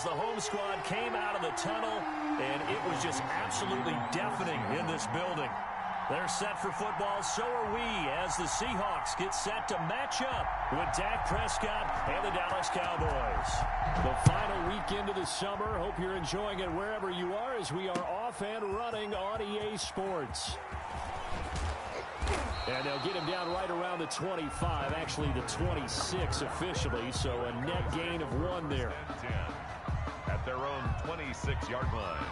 The home squad came out of the tunnel, and it was just absolutely deafening in this building. They're set for football, so are we, as the Seahawks get set to match up with Dak Prescott and the Dallas Cowboys. The final weekend of the summer. Hope you're enjoying it wherever you are as we are off and running on EA Sports. And they'll get him down right around the 25, actually the 26 officially, so a net gain of 1 there. At their own 26-yard line.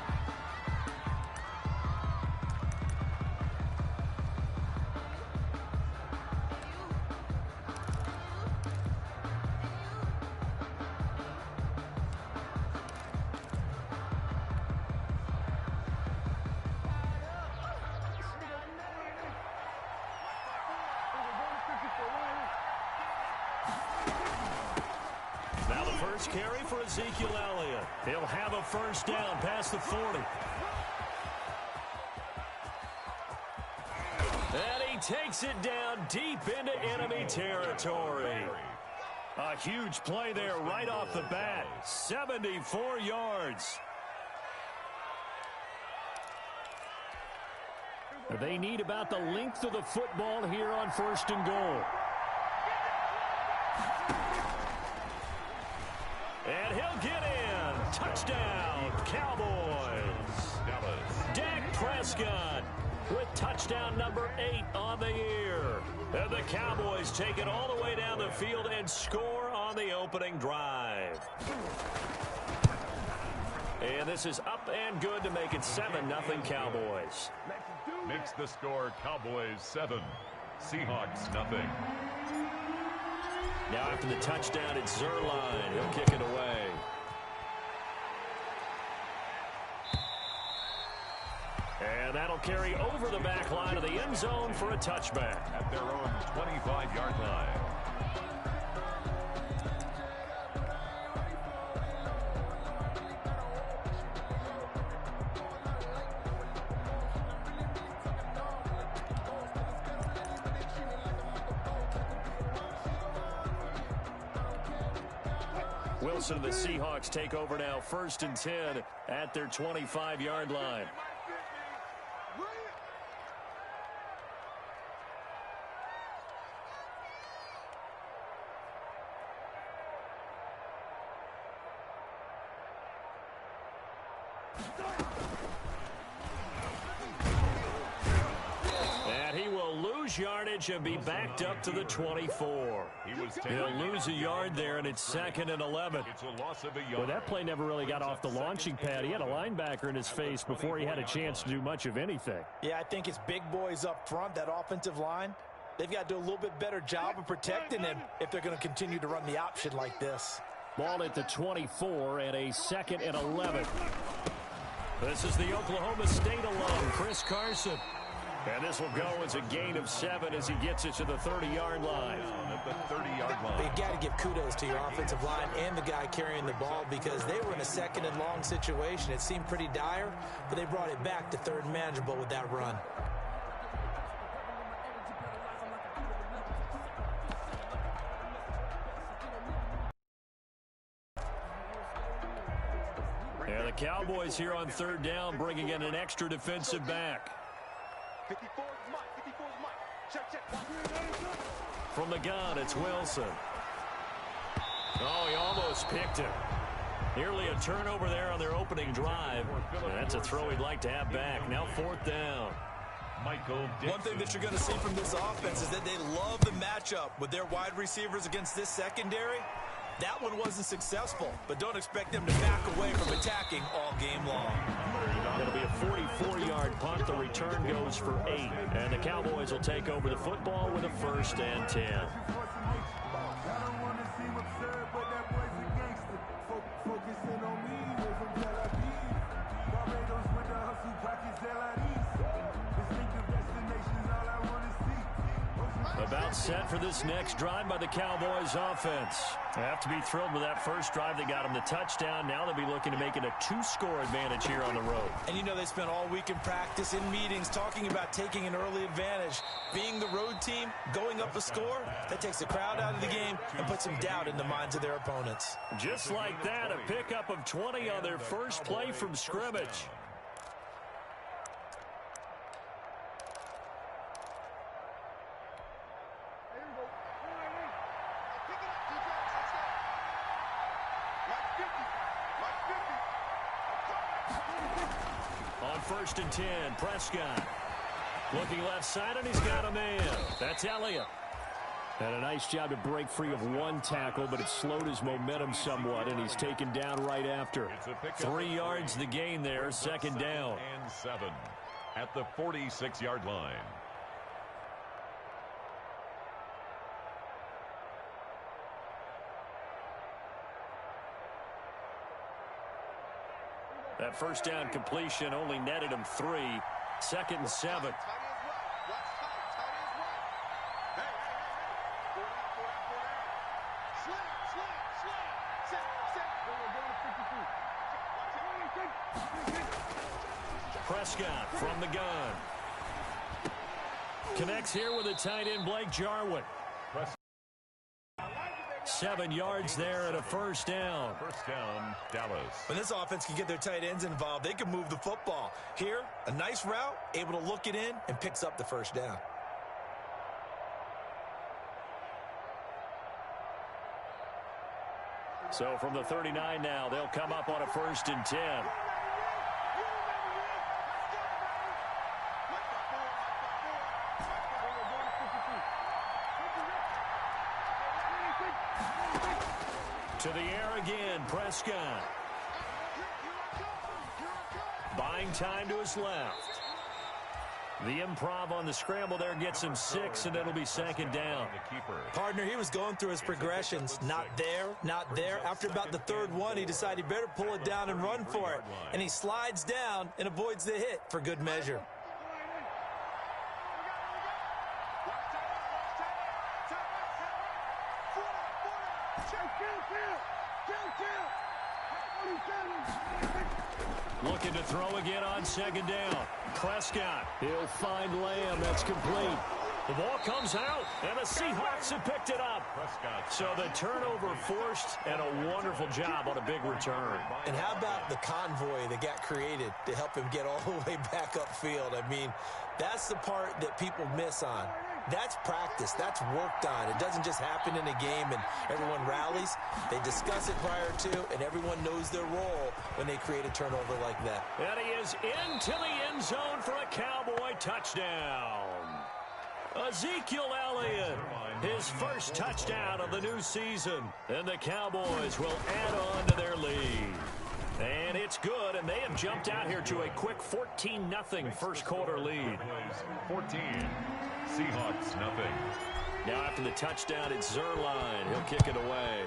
Now the first carry for Ezekiel Elliott. He'll have a first down past the 40. And he takes it down deep into enemy territory. A huge play there right off the bat. 74 yards. They need about the length of the football here on 1st and goal. And he'll get in. Touchdown, Cowboys. Dak Prescott with touchdown number 8 on the year. And the Cowboys take it all the way down the field and score on the opening drive. And this is up and good to make it 7-0 Cowboys. Makes the score Cowboys 7, Seahawks 0. Now after the touchdown, it's Zerline. He'll kick it away. And that'll carry over the back line of the end zone for a touchback. At their own 25-yard line. Wilson and the Seahawks take over now, 1st and 10 at their 25-yard line. And he will lose yardage and be backed up to the 24. He'll lose a yard there, and it's 2nd and 11. It's a loss of a yard. Well, that play never really got off the launching pad. He had a linebacker in his face before he had a chance to do much of anything. Yeah, I think it's big boys up front, that offensive line. They've got to do a little bit better job of protecting him if they're going to continue to run the option like this. Ball at the 24 and a 2nd and 11. This is the Oklahoma State alum, Chris Carson. And this will go as a gain of 7 as he gets it to the 30-yard line. At the 30-yard line. But you got to give kudos to your offensive line and the guy carrying the ball because they were in a 2nd and long situation. It seemed pretty dire, but they brought it back to 3rd and manageable with that run. And the Cowboys here on 3rd down bringing in an extra defensive back. From the gun, it's Wilson. Oh, he almost picked him. Nearly a turnover there on their opening drive. And that's a throw he'd like to have back. Now 4th down. One thing that you're going to see from this offense is that they love the matchup with their wide receivers against this secondary. That one wasn't successful, but don't expect them to back away from attacking all game long. It'll be a 44-yard punt. The return goes for 8. And the Cowboys will take over the football with a 1st and 10. About Set for this next drive by the Cowboys offense. They have to be thrilled with that first drive. They got them the touchdown. Now they'll be looking to make it a 2-score advantage here on the road. And you know they spent all week in practice, in meetings, talking about taking an early advantage. Being the road team, going up a score, that takes the crowd out of the game and puts some doubt in the minds of their opponents. Just like that, a pickup of 20 on their first play from scrimmage. On 1st and 10, Prescott. Looking left side, and he's got a man. That's Elliott. Had a nice job to break free of one tackle, but it slowed his momentum somewhat, and he's taken down right after. 3 yards the gain there, 2nd down. And 7 at the 46-yard line. That first down completion only netted him 3. 2nd and 7. Prescott from the gun. Connects here with a tight end, Blake Jarwin. 7 yards there and a first down. First down, Dallas. When this offense can get their tight ends involved, they can move the football. Here, a nice route, able to look it in, and picks up the first down. So from the 39 now, they'll come up on a 1st and 10. To the air again, Prescott. Buying time to his left. The improv on the scramble there gets him 6, and it'll be 2nd down. Partner, he was going through his progressions. Not there, not there. After about the 3rd one, he decided he better pull it down and run for it. And he slides down and avoids the hit for good measure. Looking to throw again on 2nd down. Prescott, he'll find Lamb. That's complete. The ball comes out, and the Seahawks have picked it up. So the turnover forced, and a wonderful job on a big return. And how about the convoy that got created to help him get all the way back upfield? I mean, that's the part that people miss on. That's practice. That's worked on. It doesn't just happen in a game and everyone rallies. They discuss it prior to, and everyone knows their role when they create a turnover like that. And he is into the end zone for a Cowboy touchdown. Ezekiel Elliott, his first touchdown of the new season. And the Cowboys will add on to their lead. And it's good, and they have jumped out here to a quick 14-0 first quarter lead. 14, Seahawks nothing. Now after the touchdown, it's Zerline. He'll kick it away.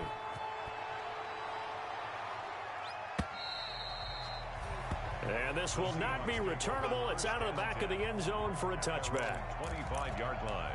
And this will not be returnable. It's out of the back of the end zone for a touchback. 25-yard line.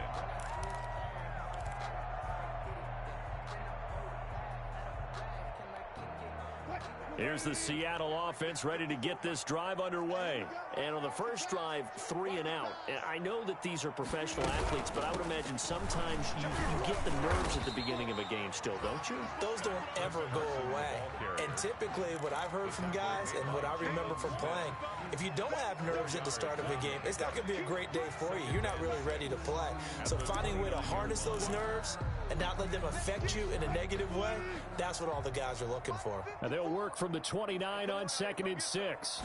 Here's the Seattle offense ready to get this drive underway. And on the first drive, 3 and out. And I know that these are professional athletes, but I would imagine sometimes you get the nerves at the beginning of a game still, don't you? Those don't ever go away. And typically what I've heard from guys and what I remember from playing, if you don't have nerves at the start of a game, it's not going to be a great day for you. You're not really ready to play. So finding a way to harness those nerves and not let them affect you in a negative way, that's what all the guys are looking for. And they'll work from the 29 on 2nd and 6.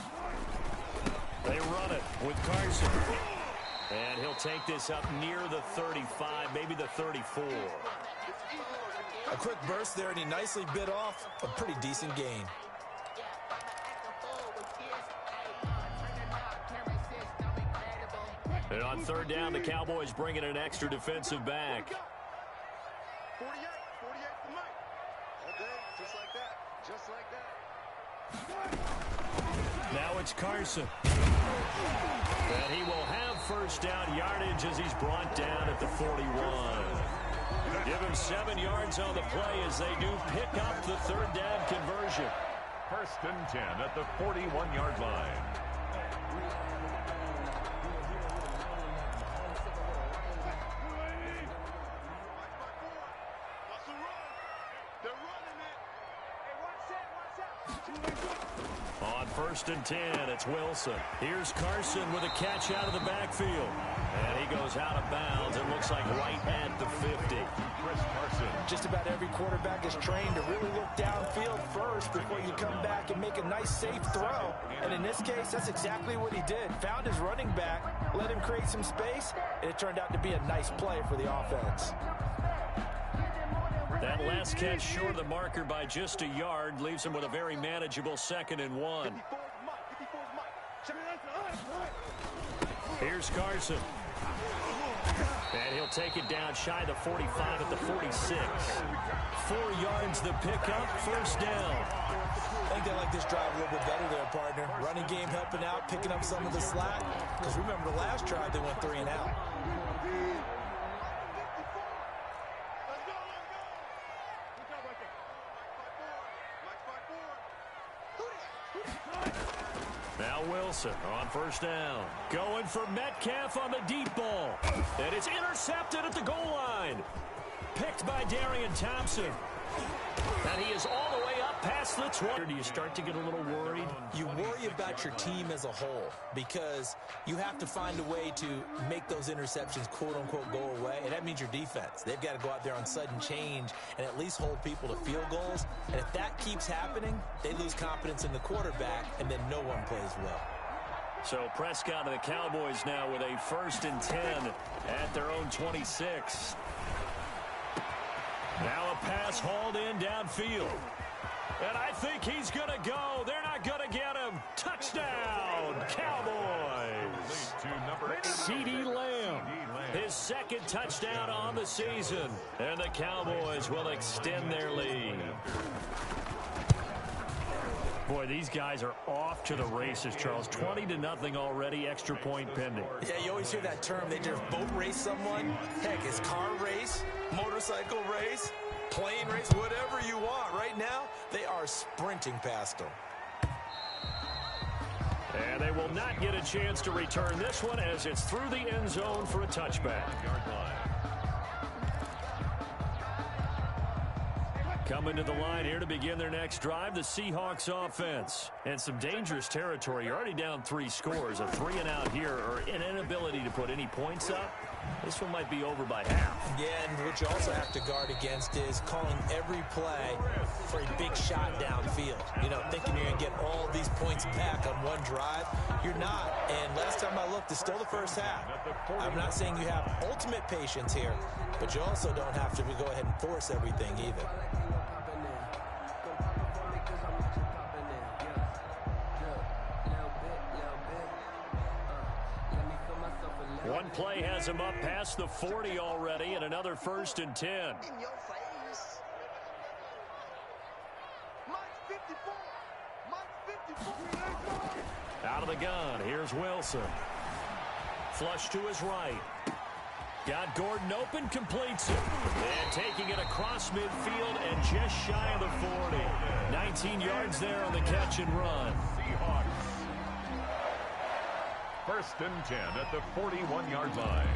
They run it with Carson. And he'll take this up near the 35, maybe the 34. A quick burst there, and he nicely bit off a pretty decent gain. And on 3rd down, the Cowboys bring in an extra defensive back. 48 for Mike. Okay, just like that. Just like that. Now it's Carson. And he will have first down yardage as he's brought down at the 41. Give him 7 yards on the play as they do pick up the third down conversion. First and 10 at the 41-yard line. On first and 10, it's Wilson. Here's Carson with a catch out of the backfield. And he goes out of bounds. It looks like right at the 50. Chris Carson. Just about every quarterback is trained to really look downfield first before you come back and make a nice, safe throw. And in this case, that's exactly what he did. Found his running back, let him create some space, and it turned out to be a nice play for the offense. That last catch short of the marker by just a yard leaves him with a very manageable 2nd and 1. Here's Carson. And he'll take it down shy of the 45 at the 46. 4 yards the pickup, first down. I think they like this drive a little bit better there, partner. Running game helping out, picking up some of the slack. Because remember the last drive, they went 3 and out. Now Wilson on first down. Going for Metcalf on the deep ball. And it's intercepted at the goal line. Picked by Darian Thompson. And he is all the way up past the 20. Do you start to get a little worried? You worry about your team as a whole because you have to find a way to make those interceptions, quote-unquote, go away, and that means your defense. They've got to go out there on sudden change and at least hold people to field goals, and if that keeps happening, they lose confidence in the quarterback, and then no one plays well. So Prescott and the Cowboys now with a first and 10 at their own 26. Now a pass hauled in downfield. And I think he's going to go. They're not going to get him. Touchdown, Cowboys. CeeDee Lamb, his 2nd touchdown on the season. And the Cowboys will extend their lead. Boy, these guys are off to the races, Charles. 20-0 already, extra point pending. Yeah, you always hear that term. They just boat race someone. Heck, it's car race, motorcycle race, plane race, whatever you want. Right now, they are sprinting past them. And they will not get a chance to return this one as it's through the end zone for a touchback. Coming to the line here to begin their next drive, the Seahawks offense. And some dangerous territory. You're already down 3 scores. A 3 and out here, or an inability to put any points up. This one might be over by half. Yeah, and what you also have to guard against is calling every play for a big shot downfield. You know, thinking you're going to get all these points back on one drive. You're not. And last time I looked, it's still the first half. I'm not saying you have ultimate patience here, but you also don't have to go ahead and force everything either. One play has him up past the 40 already, and another first and 10. In your face. Mike 54. Mike 54. Out of the gun, here's Wilson. Flush to his right. Got Gordon open, completes it. And taking it across midfield and just shy of the 40. 19 yards there on the catch and run. Seahawks. First and 10 at the 41-yard line.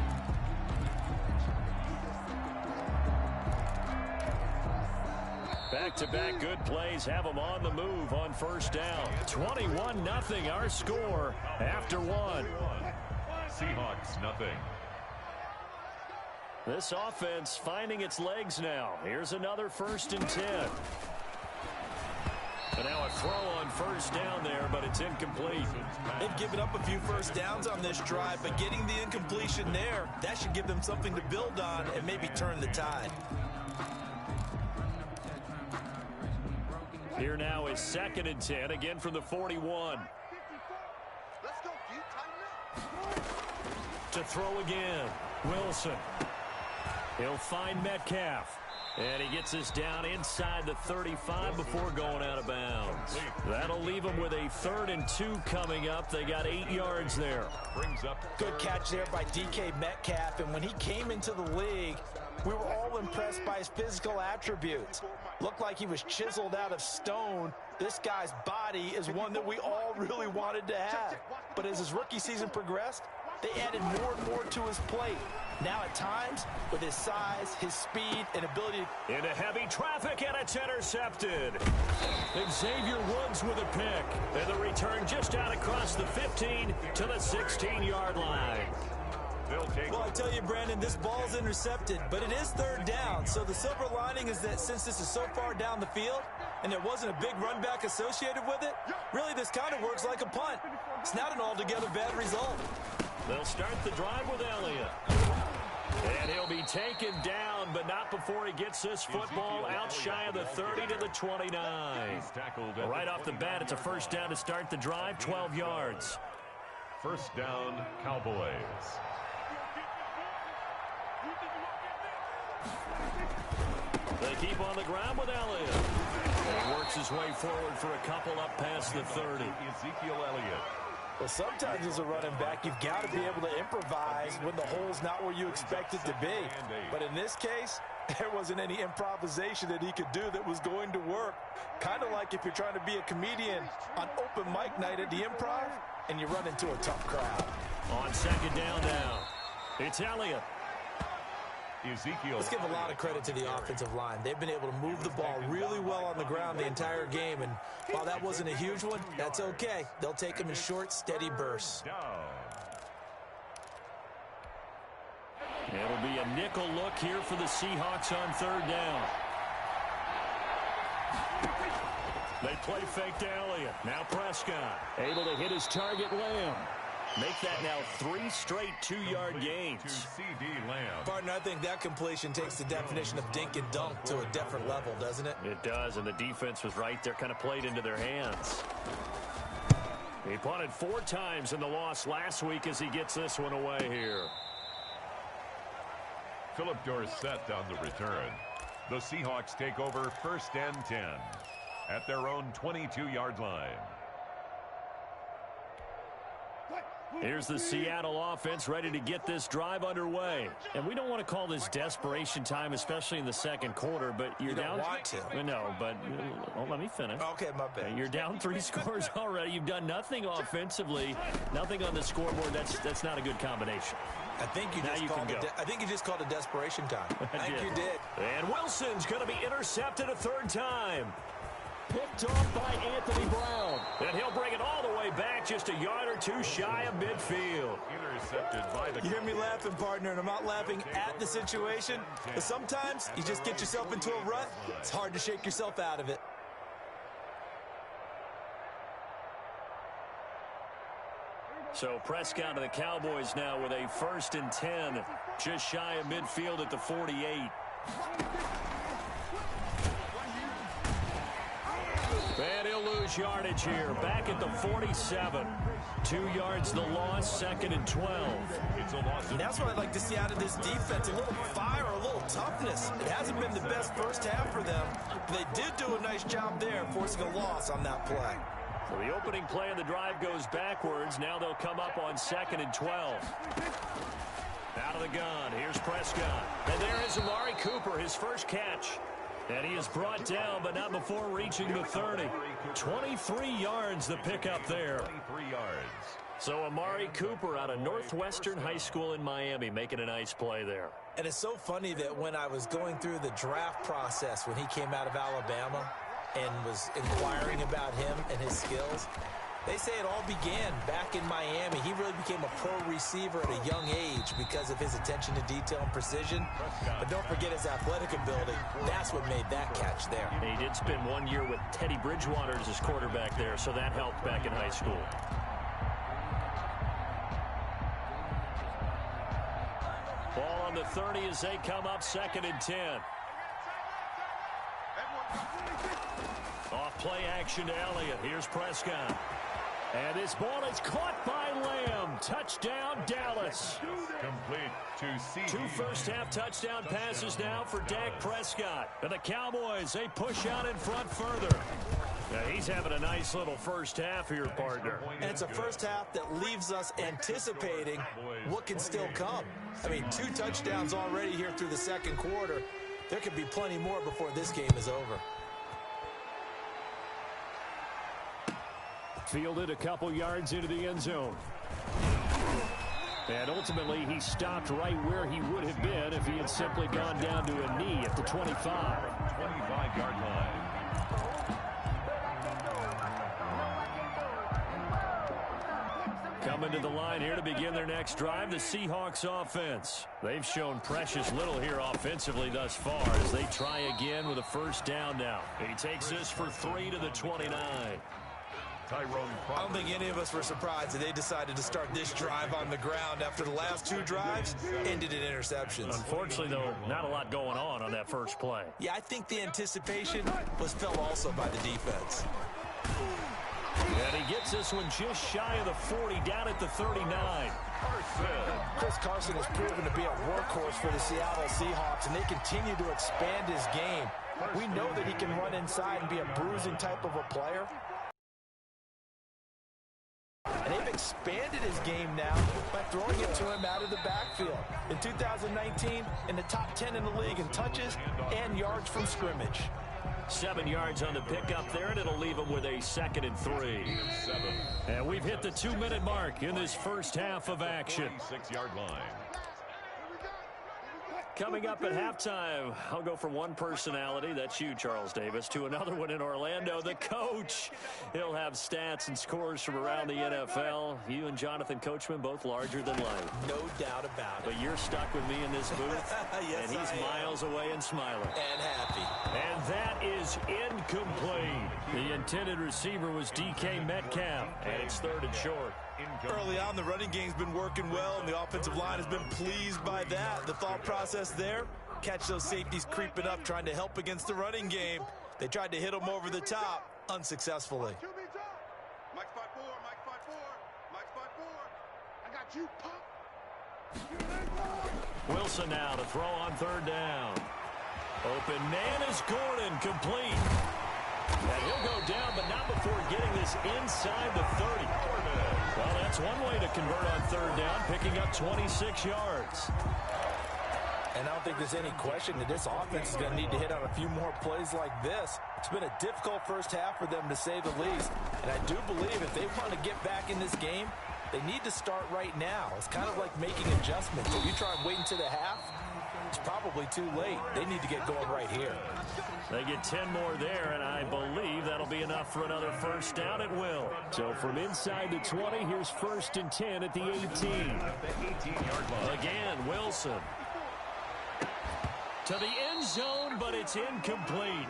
Back-to-back good plays have them on the move on first down. 21-0 our score after one. Seahawks nothing. This offense finding its legs now. Here's another first and 10. And now a throw on first down there, but it's incomplete. They've given up a few first downs on this drive, but getting the incompletion there, that should give them something to build on and maybe turn the tide. Here now is 2nd and 10, again from the 41. Let's go, dude. Tighten up. To throw again, Wilson. He'll find Metcalf. And he gets this down inside the 35 before going out of bounds. That'll leave him with a 3rd and 2 coming up. They got 8 yards there. Brings up Good catch there by DK Metcalf. And when he came into the league, we were all impressed by his physical attributes. Looked like he was chiseled out of stone. This guy's body is one that we all really wanted to have. But as his rookie season progressed, they added more and more to his plate. Now at times, with his size, his speed, and ability into heavy traffic, and it's intercepted. Xavier Woods with a pick. And the return just out across the 15 to the 16-yard line. Well, I tell you, Brandon, this ball's intercepted, but it is 3rd down. So the silver lining is that since this is so far down the field and there wasn't a big run back associated with it, really this kind of works like a punt. It's not an altogether bad result. They'll start the drive with Elliott. And he'll be taken down, but not before he gets this football out shy of the 30 to the 29. Right off the bat, it's a 1st down to start the drive, 12 yards. 1st down, Cowboys. They keep on the ground with Elliott. He works his way forward for a couple up past the 30. Ezekiel Elliott. Well, sometimes as a running back, you've got to be able to improvise when the hole's not where you expect it to be. But in this case, there wasn't any improvisation that he could do that was going to work. Kind of like if you're trying to be a comedian on open mic night at the Improv and you run into a tough crowd. On 2nd down now, it's Elliott. Ezekiel. Let's give a lot of credit to the offensive line. They've been able to move the ball really well on the ground the entire game, and while that wasn't a huge one, that's okay. They'll take them in short, steady bursts. It'll be a nickel look here for the Seahawks on 3rd down. They play fake to Elliott. Now Prescott able to hit his target, Lamb. Make that now 3 straight 2-yard gains. CD Lamb. Partner, I think that completion takes the definition of dink and dunk to a different level, doesn't it? It does, and the defense was right there, kind of played into their hands. He punted 4 times in the loss last week as he gets this one away here. Philip Dorsett on the return. The Seahawks take over 1st and 10 at their own 22-yard line. Here's the Seattle offense ready to get this drive underway. And we don't want to call this desperation time, especially in the 2nd quarter, but you're down. You don't want to. No, but let me finish. Okay, my bad. You're down 3 scores already. You've done nothing offensively, nothing on the scoreboard. That's not a good combination. I think you just called it desperation time. I think you did. And Wilson's going to be intercepted a 3rd time. Picked off by Anthony Brown. And he'll bring it all the way back just a yard or 2 shy of midfield. Intercepted by the... You hear me laughing, partner, and I'm not laughing at the situation. But sometimes you just get yourself into a rut. It's hard to shake yourself out of it. So Prescott of the Cowboys now with a 1st and 10. Just shy of midfield at the 48. And he'll lose yardage here. Back at the 47. 2 yards the loss, 2nd and 12. It's a loss. And that's what I'd like to see out of this defense. A little fire, a little toughness. It hasn't been the best 1st half for them. But they did do a nice job there, forcing a loss on that play. So the opening play of the drive goes backwards. Now they'll come up on 2nd and 12. Out of the gun. Here's Prescott. And there is Amari Cooper, his first catch. And he is brought down, but not before reaching the 30. 23 yards the pickup there. 23 yards. So Amari Cooper out of Northwestern High School in Miami making a nice play there. And it's so funny that when I was going through the draft process when he came out of Alabama and was inquiring about him and his skills, they say it all began back in Miami. He really became a pro receiver at a young age because of his attention to detail and precision. But don't forget his athletic ability. That's what made that catch there. And he did spend 1 year with Teddy Bridgewater as his quarterback there, so that helped back in high school. Ball on the 30 as they come up 2nd and 10. Off play action to Elliott. Here's Prescott. And this ball is caught by Lamb. Touchdown, Dallas. Complete to C. 2 first-half touchdown passes now for Dak Prescott. And the Cowboys, they push out in front further. Yeah, he's having a nice little first half here, partner. And it's a first half that leaves us anticipating what can still come. I mean, 2 touchdowns already here through the second quarter. There could be plenty more before this game is over. Fielded a couple yards into the end zone. And ultimately, he stopped right where he would have been if he had simply gone down to a knee at the 25. 25-yard line. Coming to the line here to begin their next drive, the Seahawks offense. They've shown precious little here offensively thus far as they try again with a first down now. He takes this for 3 to the 29. I don't think any of us were surprised that they decided to start this drive on the ground after the last 2 drives ended in interceptions. Unfortunately, though, not a lot going on that first play. Yeah, I think the anticipation was felt also by the defense. And he gets this one just shy of the 40, down at the 39. Chris Carson has proven to be a workhorse for the Seattle Seahawks, and they continue to expand his game. We know that he can run inside and be a bruising type of a player. And they've expanded his game now by throwing it to him out of the backfield. In 2019, in the top 10 in the league in touches and yards from scrimmage. 7 yards on the pickup there, and it'll leave him with a 2nd and 3. And we've hit the 2-minute mark in this first half of action. 6-yard line. Coming up at halftime, I'll go from one personality, that's you, Charles Davis, to another one in Orlando, the coach. He'll have stats and scores from around the NFL. You and Jonathan Coachman, both larger than life. No doubt about it. But you're stuck with me in this booth, yes, and he's miles away and smiling. And happy. And that is incomplete. The intended receiver was DK Metcalf, and it's 3rd and short. Early on, the running game's been working well, and the offensive line has been pleased by that. The thought process there, catch those safeties creeping up, trying to help against the running game. They tried to hit them over the top, unsuccessfully. Mike's 5-4, Mike's 5-4, Mike's 5-4. I got you, pop. Wilson now to throw on 3rd down. Open man is Gordon, complete. And he'll go down, but not before getting this inside the 30. Well, that's one way to convert on 3rd down, picking up 26 yards. And I don't think there's any question that this offense is going to need to hit on a few more plays like this. It's been a difficult first half for them, to say the least. And I do believe if they want to get back in this game, they need to start right now. It's kind of like making adjustments. If you try and wait until the half, it's probably too late. They need to get going right here. They get 10 more there, and I believe that'll be enough for another first down at will. So from inside the 20, here's 1st and 10 at the 18. Again, Wilson. To the end zone, but it's incomplete.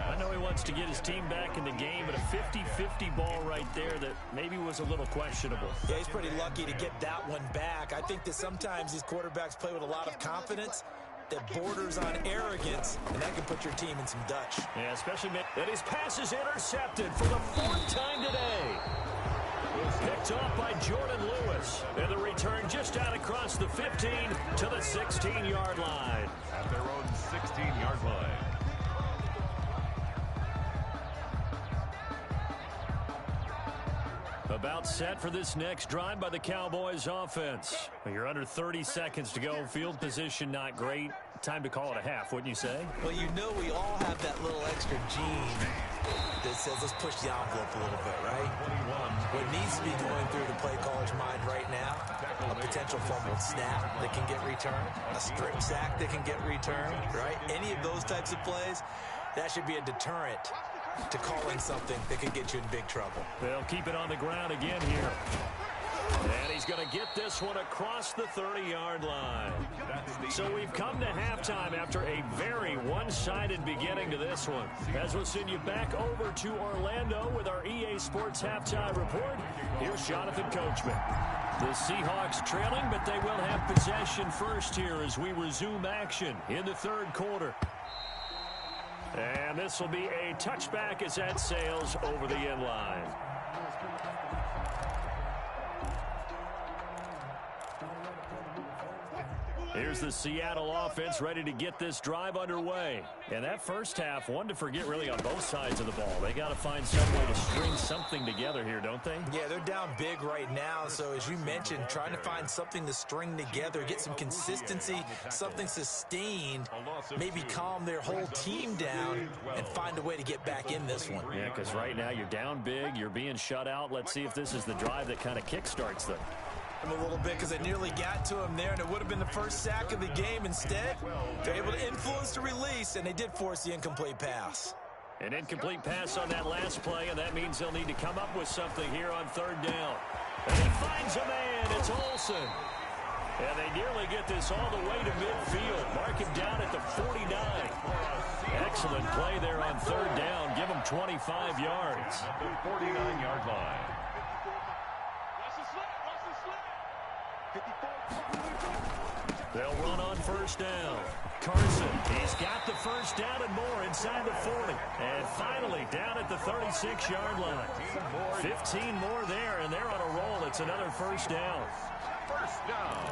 I know he wants to get his team back in the game, but a 50-50 ball right there that maybe was a little questionable. Yeah, he's pretty lucky to get that one back. I think that sometimes these quarterbacks play with a lot of confidence that borders on arrogance, and that can put your team in some Dutch. Yeah, especially that his pass is intercepted for the 4th time today. Picked off by Jordan Lewis. And the return just out across the 15 to the 16-yard line. At their own 16-yard line. About set for this next drive by the Cowboys offense. You're under 30 seconds to go. Field position not great. Time to call it a half, wouldn't you say? Well, you know we all have that little extra gene that says let's push the envelope a little bit, right? What needs to be going through the play caller's mind right now, a potential fumbled snap that can get returned, a strip sack that can get returned, right? Any of those types of plays, that should be a deterrent to calling something that could get you in big trouble. They'll keep it on the ground again here. And he's going to get this one across the 30-yard line. So we've come to halftime after a very one-sided beginning to this one. As we'll send you back over to Orlando with our EA Sports Halftime Report, here's Jonathan Coachman. The Seahawks trailing, but they will have possession first here as we resume action in the 3rd quarter. And this will be a touchback as that sails over the end line. Here's the Seattle offense ready to get this drive underway. And that first half, one to forget really on both sides of the ball. They got to find some way to string something together here, don't they? Yeah, they're down big right now. So as you mentioned, trying to find something to string together, get some consistency, something sustained, maybe calm their whole team down and find a way to get back in this one. Yeah, because right now you're down big, you're being shut out. Let's see if this is the drive that kind of kickstarts them. A little bit because they nearly got to him there, and it would have been the first sack of the game. Instead, they're able to influence the release, and they did force the incomplete pass. An incomplete pass on that last play, and that means they'll need to come up with something here on third down. And he finds a man. It's Olsen. And they nearly get this all the way to midfield. Mark him down at the 49. Excellent play there on third down. Give him 25 yards. At the 49-yard line. They'll run on first down. Carson, he's got the first down and more inside the 40. And finally down at the 36-yard line. 15 more there, and they're on a roll. It's another first down. First down.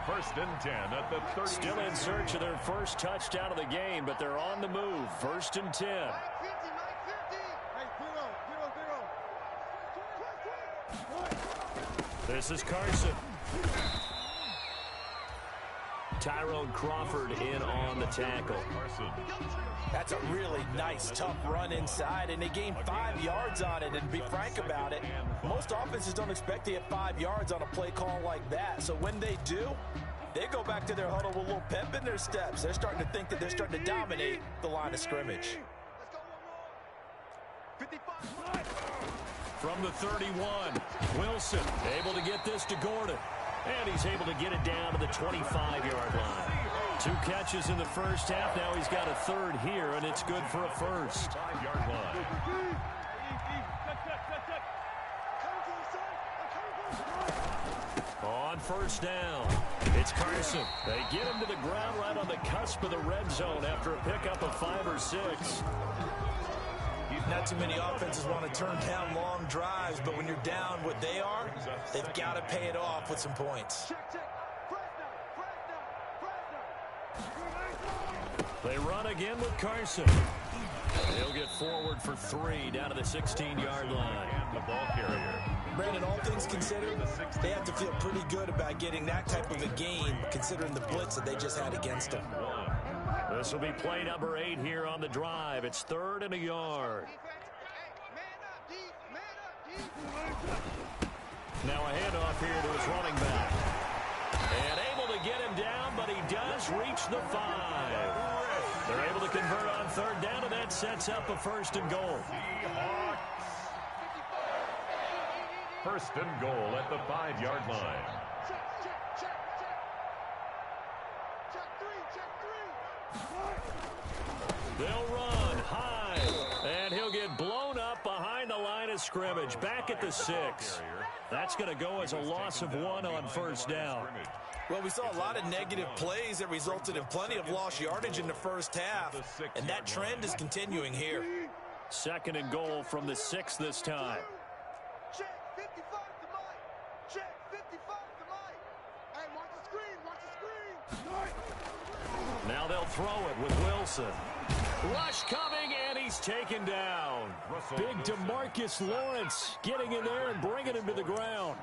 First and 10 at the 30. Still in search of their first touchdown of the game, but they're on the move. First and 10. This is Carson. Tyrone Crawford in on the tackle. That's a really nice, tough run inside, and they gained 5 yards on it. And to be frank about it, most offenses don't expect to get 5 yards on a play call like that. So when they do, they go back to their huddle with a little pep in their steps. They're starting to think that they're starting to dominate the line of scrimmage. From the 31, Wilson able to get this to Gordon. And he's able to get it down to the 25-yard line. 2 catches in the first half. Now he's got a third here, and it's good for a first. 5-yard line. On first down, it's Carson. They get him to the ground right on the cusp of the red zone after a pickup of 5 or 6. Not too many offenses want to turn down long drives, but when you're down what they are, they've got to pay it off with some points. They run again with Carson. He'll get forward for 3 down to the 16-yard line. And the ball carrier. Brandon, all things considered, they have to feel pretty good about getting that type of a gain, considering the blitz that they just had against them. This will be play number 8 here on the drive. It's 3rd and a yard. Now a handoff here to his running back. And able to get him down, but he does reach the 5. They're able to convert on third down, and that sets up a 1st and goal. First and goal at the 5-yard line. They'll run high, and he'll get blown up behind the line of scrimmage. Back at the 6. That's going to go as a loss of 1 on first down. Well, we saw a lot of negative plays that resulted in plenty of lost yardage in the first half, and that trend is continuing here. 2nd and goal from the 6 this time. Check 55 to Mike. Check 55 to Mike. Hey, watch the screen. Watch the screen. Now they'll throw it with Wilson. Rush coming, and he's taken down. Big DeMarcus Lawrence getting in there and bringing him to the ground.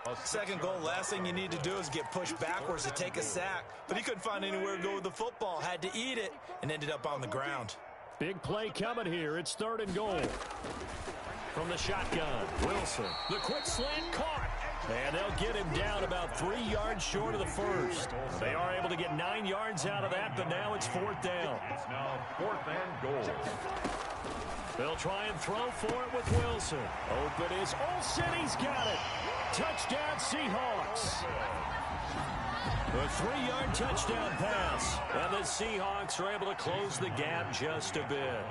2nd goal, last thing you need to do is get pushed backwards to take a sack. But he couldn't find anywhere to go with the football. Had to eat it and ended up on the ground. Big play coming here. It's 3rd and goal. From the shotgun, Wilson. The quick slant caught. And they'll get him down about 3 yards short of the 1st. They are able to get 9 yards out of that, but now it's 4th down. It's now 4th and goal. They'll try and throw for it with Wilson. Open is Olsen. He's got it. Touchdown, Seahawks. A 3-yard touchdown pass. And the Seahawks are able to close the gap just a bit.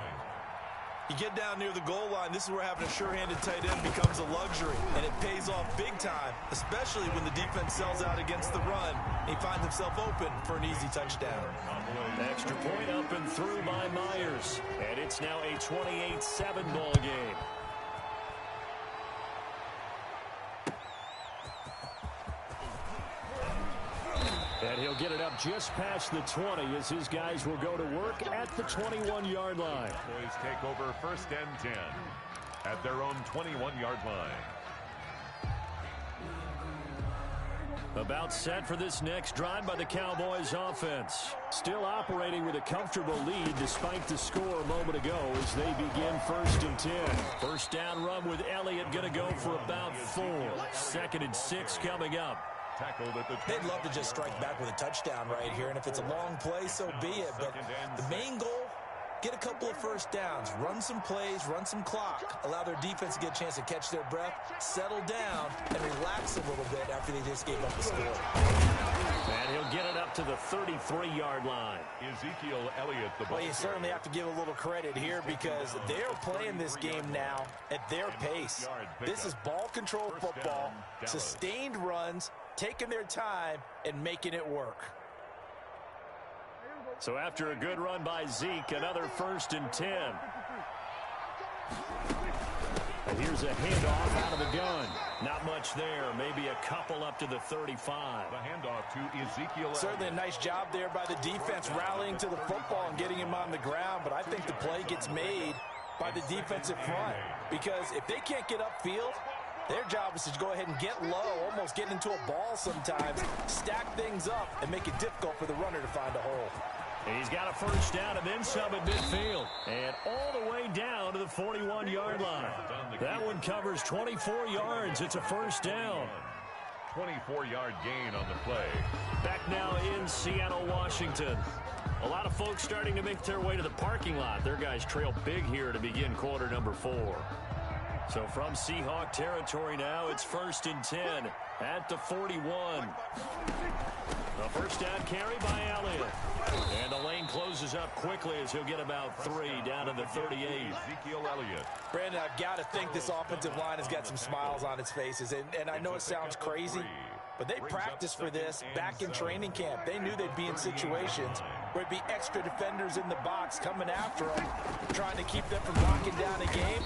You get down near the goal line, this is where having a sure-handed tight end becomes a luxury, and it pays off big time, especially when the defense sells out against the run. He finds himself open for an easy touchdown. Extra point up and through by Myers, and it's now a 28-7 ball game. he'll get it up just past the 20 as his guys will go to work at the 21-yard line. Boys take over 1st and 10 at their own 21-yard line. About set for this next drive by the Cowboys offense. Still operating with a comfortable lead despite the score a moment ago as they begin 1st and 10. First down run with Elliott going to go for about 4. 2nd and 6 coming up. Tackled at the They'd love to just strike back with a touchdown right here, and if it's a long play, so be it. But the main goal, get a couple of first downs, run some plays, run some clock, allow their defense to get a chance to catch their breath, settle down, and relax a little bit after they just gave up the score. And he'll get it up to the 33-yard line. Ezekiel Elliott, the ball. Well, you certainly have to give a little credit here because they're playing this game now at their pace. This is ball control football, sustained runs, taking their time, and making it work. So after a good run by Zeke, another 1st and 10. And here's a handoff out of the gun. Not much there. Maybe a couple up to the 35. The handoff to Ezekiel. Certainly a nice job there by the defense rallying to the football and getting him on the ground. But I think the play gets made by the defensive front. Because if they can't get upfield, their job is to go ahead and get low, almost get into a ball sometimes, stack things up, and make it difficult for the runner to find a hole. He's got a first down and then some at midfield. And all the way down to the 41-yard line. That one covers 24 yards. It's a first down. 24-yard gain on the play. Back now in Seattle, Washington. A lot of folks starting to make their way to the parking lot. Their guys trail big here to begin quarter number 4. So from Seahawk territory now, it's 1st and 10 at the 41. A first down carry by Elliott. And the lane closes up quickly as he'll get about 3 down to the 38. Ezekiel Elliott. Brandon, I've got to think this offensive line has got some smiles on its faces. And I know it sounds crazy, but they practiced for this back in training camp. They knew they'd be in situations where it'd be extra defenders in the box coming after them, trying to keep them from locking down a game.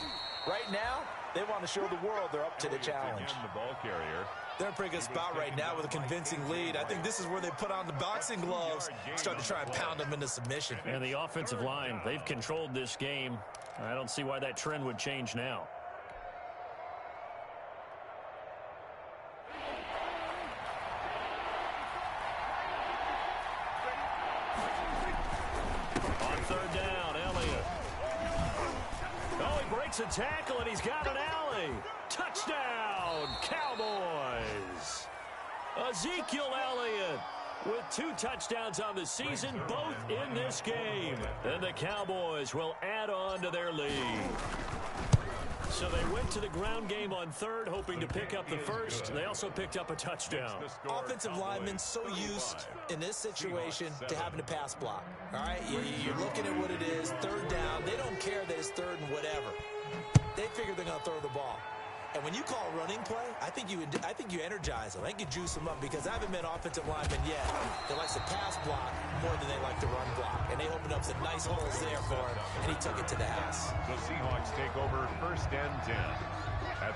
Right now, they want to show the world they're up to the challenge. The ball carrier. They're in a pretty good spot right now with a convincing lead. I think this is where they put on the boxing gloves, start to try and pound them into submission. And the offensive line, they've controlled this game. I don't see why that trend would change now. On 3rd down, Elliott. Oh, he breaks a tackle, and he's got an alley. Touchdown, Cowboys. Ezekiel Elliott with 2 touchdowns on the season, both in this game. And the Cowboys will add on to their lead. So they went to the ground game on 3rd, hoping to pick up the first. They also picked up a touchdown. Offensive linemen so used in this situation to having to pass block. All right, you're looking at what it is, 3rd down. They don't care that it's 3rd and whatever. They figure they're going to throw the ball. And when you call a running play, I think you energize them. I think you juice them up because I haven't met offensive linemen yet that likes to pass block more than they like to run block. And they opened up some nice holes there for him, and he took it to the house. The Seahawks take over 1st and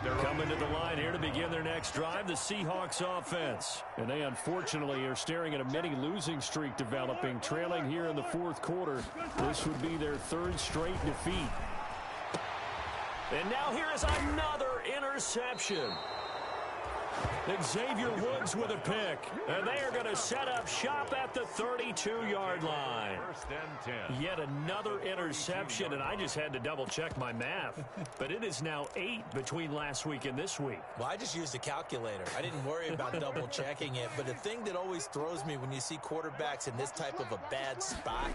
10. Coming to the line here to begin their next drive, the Seahawks offense. And they unfortunately are staring at a mini losing streak developing, trailing here in the 4th quarter. This would be their 3rd straight defeat. And now here is another interception. Xavier Woods with a pick. And they are going to set up shop at the 32-yard line. 1st and 10. Yet another interception, and I just had to double-check my math. But it is now 8 between last week and this week. Well, I just used a calculator. I didn't worry about double-checking it. But the thing that always throws me when you see quarterbacks in this type of a bad spot,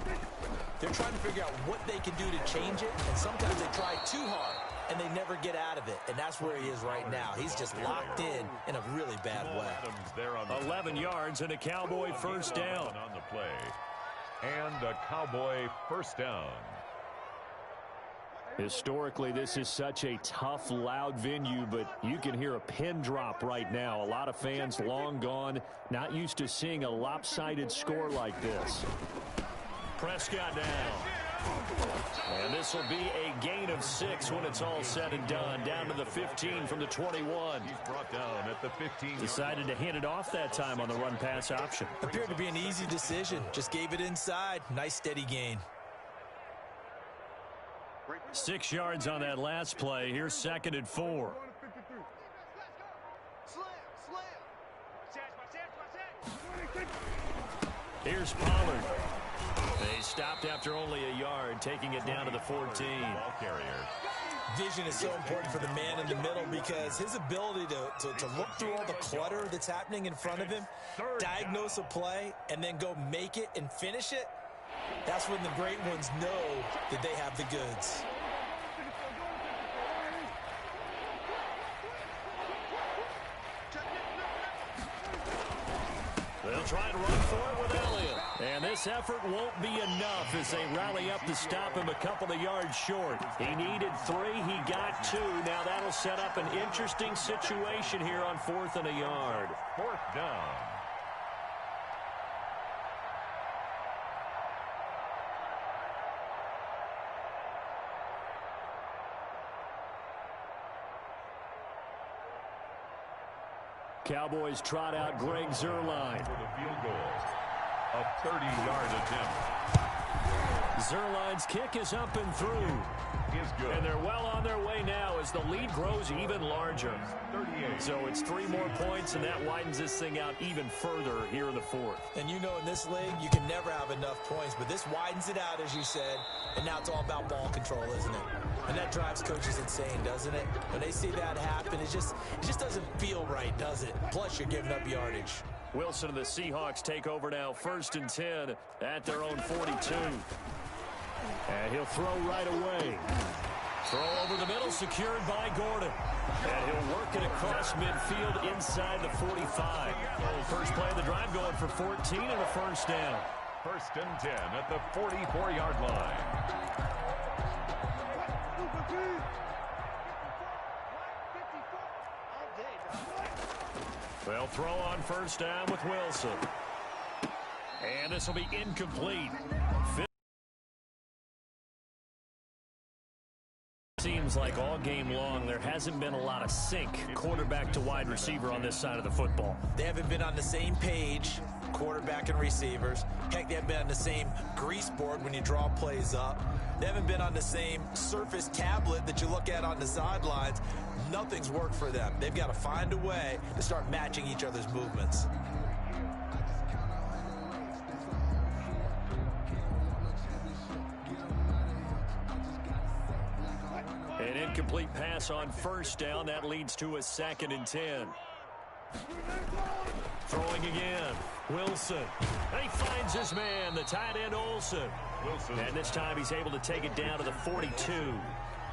they're trying to figure out what they can do to change it. And sometimes they try too hard, and they never get out of it. And that's where he is right now. He's just locked in a really bad way. 11 yards and a Cowboy first down. On the play. And a Cowboy first down. Historically, this is such a tough, loud venue, but you can hear a pin drop right now. A lot of fans long gone, not used to seeing a lopsided score like this. Prescott down. And this will be a gain of 6 when it's all said and done. Down to the 15 from the 21. He's brought down at the 15. Decided to hand it off that time on the run-pass option. Appeared to be an easy decision. Just gave it inside. Nice steady gain. 6 yards on that last play. Here's 2nd and 4. Here's Pollard. They stopped after only a yard, taking it down to the 14. Ball carrier. Vision is so important for the man in the middle because his ability to look through all the clutter that's happening in front of him, diagnose a play, and then go make it and finish it, that's when the great ones know that they have the goods. They'll try to run for it with Elliott. And this effort won't be enough as they rally up to stop him a couple of yards short. He needed 3. He got 2. Now that'll set up an interesting situation here on 4th and a yard. 4th down. Cowboys trot out Greg Zuerlein. For the field goal. A 30-yard attempt. Zuerlein's kick is up and through. Is good. And they're well on their way now as the lead grows even larger. 38. So it's 3 more points, and that widens this thing out even further here in the 4th. And you know in this league, you can never have enough points, but this widens it out, as you said, and now it's all about ball control, isn't it? And that drives coaches insane, doesn't it? When they see that happen, it just doesn't feel right, does it? Plus, you're giving up yardage. Wilson and the Seahawks take over now, 1st and 10 at their own 42. And he'll throw right away. Throw over the middle, secured by Gordon. And he'll work it across midfield inside the 45. First play of the drive going for 14 and a 1st down. 1st and 10 at the 44-yard line. They'll throw on 1st down with Wilson. And this will be incomplete. Seems like all game long there hasn't been a lot of sync quarterback to wide receiver on this side of the football. They haven't been on the same page, quarterback and receivers. Heck, they haven't been on the same grease board when you draw plays up. They haven't been on the same surface tablet that you look at on the sidelines. Nothing's worked for them. They've got to find a way to start matching each other's movements. An incomplete pass on 1st down. That leads to a 2nd and 10. Throwing again. Wilson. And he finds his man, the tight end Olsen. And this time he's able to take it down to the 42.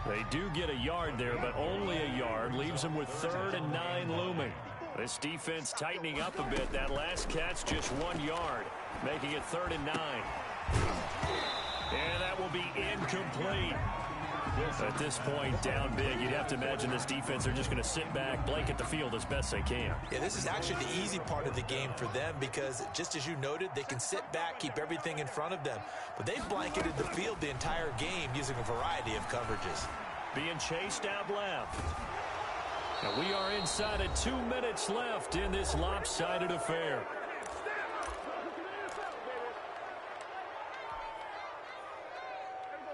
They do get a yard there, but only a yard. Leaves them with 3rd and 9 looming. This defense tightening up a bit. That last catch just 1 yard, making it 3rd and 9. And that will be incomplete. At this point, down big, you'd have to imagine this defense, they're just going to sit back, blanket the field as best they can. Yeah, this is actually the easy part of the game for them because, just as you noted, they can sit back, keep everything in front of them. But they've blanketed the field the entire game using a variety of coverages. Being chased out left. And we are inside of 2 minutes left in this lopsided affair.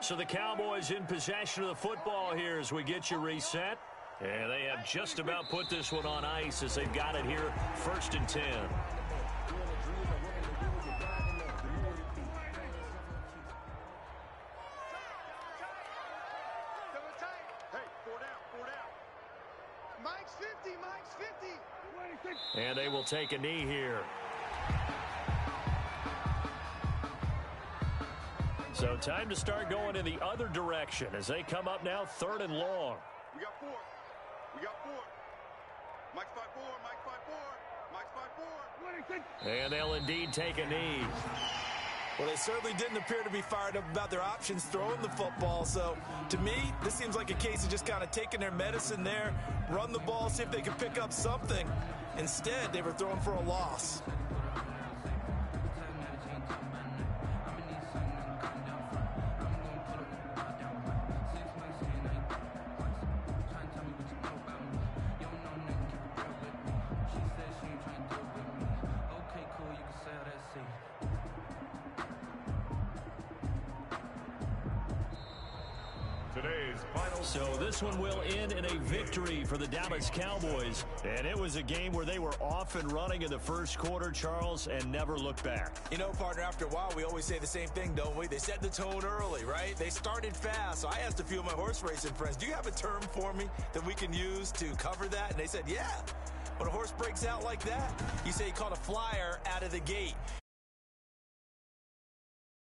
So the Cowboys in possession of the football here as we get you reset. And they have just about put this one on ice as they've got it here, 1st and 10. Mike's 50, Mike's 50. And they will take a knee here. So time to start going in the other direction as they come up now 3rd and long. We got 4. We got 4. Mike's 5-4. Mike's 5-4. Mike's 5-4. And they'll indeed take a knee. Well, they certainly didn't appear to be fired up about their options throwing the football. So, to me, this seems like a case of just kind of taking their medicine there, run the ball, see if they can pick up something. Instead, they were throwing for a loss. Today's final. So this one will end in a victory for the Dallas Cowboys. And it was a game where they were off and running in the first quarter, Charles, and never looked back. You know, partner, after a while, we always say the same thing, don't we? They set the tone early, right? They started fast. So I asked a few of my horse racing friends, do you have a term for me that we can use to cover that? And they said, yeah. When a horse breaks out like that, you say he caught a flyer out of the gate.